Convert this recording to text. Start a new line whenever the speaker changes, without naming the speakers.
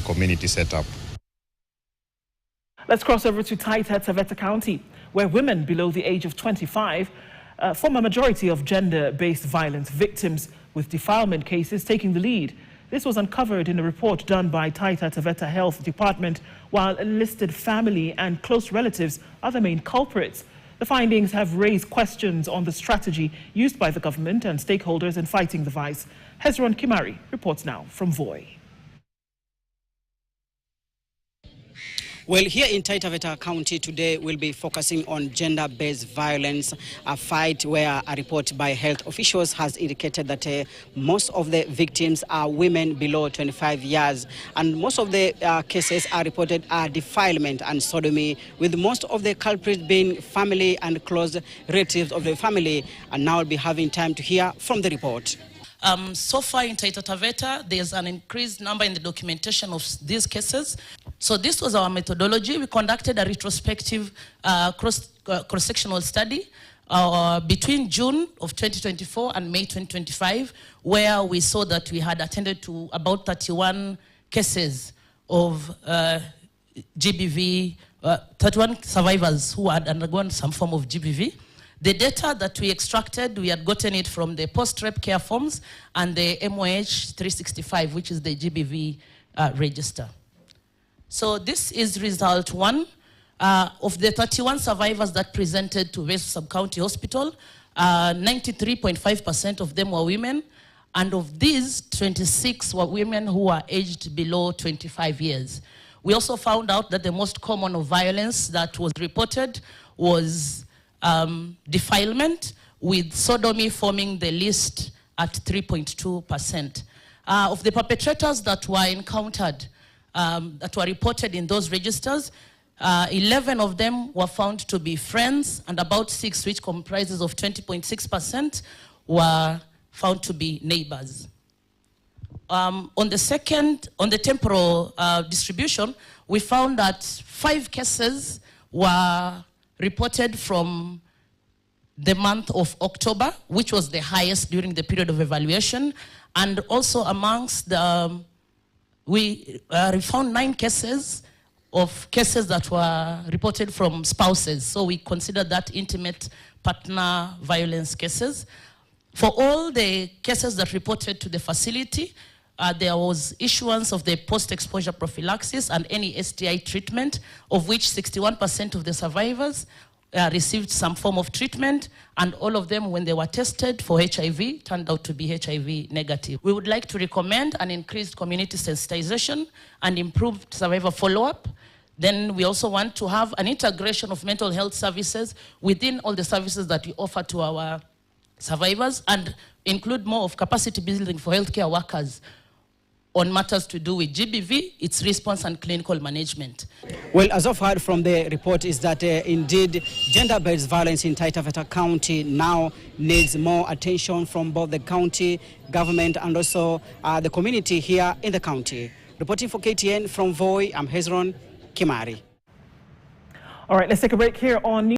community setup.
Let's cross over to Taita Taveta County, where women below the age of 25 form a majority of gender-based violence victims, with defilement cases taking the lead. This was uncovered in a report done by Taita Taveta Health Department, while enlisted family and close relatives are the main culprits. The findings have raised questions on the strategy used by the government and stakeholders in fighting the vice. Hezron Kimari reports now from Voi.
Well, here in Taita Taveta County today, we'll be focusing on gender-based violence, a fight where a report by health officials has indicated that most of the victims are women below 25 years, and most of the cases are reported are defilement and sodomy, with most of the culprits being family and close relatives of the family. And now we'll be having time to hear from the report.
So far in Taita Taveta, there's an increased number in the documentation of these cases. So this was our methodology. We conducted a retrospective cross-sectional study between June of 2024 and May 2025, where we saw that we had attended to about 31 cases of GBV, 31 survivors who had undergone some form of GBV. The data that we extracted, we had gotten it from the post-rep care forms and the MOH 365, which is the GBV register. So this is result one. Of the 31 survivors that presented to West Sub-County Hospital, 93.5% of them were women, and of these, 26 were women who are aged below 25 years. We also found out that the most common of violence that was reported was defilement, with sodomy forming the least at 3.2%. Of the perpetrators that were encountered, that were reported in those registers, 11 of them were found to be friends, and about 6, which comprises of 20.6%, were found to be neighbors. On the temporal distribution, we found that 5 cases were reported from the month of October, which was the highest during the period of evaluation. And also amongst the, we found 9 cases that were reported from spouses. So we consider that intimate partner violence cases. For all the cases that reported to the facility, there was issuance of the post-exposure prophylaxis and any STI treatment, of which 61% of the survivors received some form of treatment, and all of them, when they were tested for HIV, turned out to be HIV negative. We would like to recommend an increased community sensitization and improved survivor follow-up. Then we also want to have an integration of mental health services within all the services that we offer to our survivors, and include more of capacity building for healthcare workers on matters to do with GBV, its response and clinical management.
Well, as I've heard from the report is that indeed gender-based violence in Taita Taveta County now needs more attention from both the county government and also the community here in the county. Reporting for KTN from Voi, I'm Hezron Kimari.
All right, let's take a break here on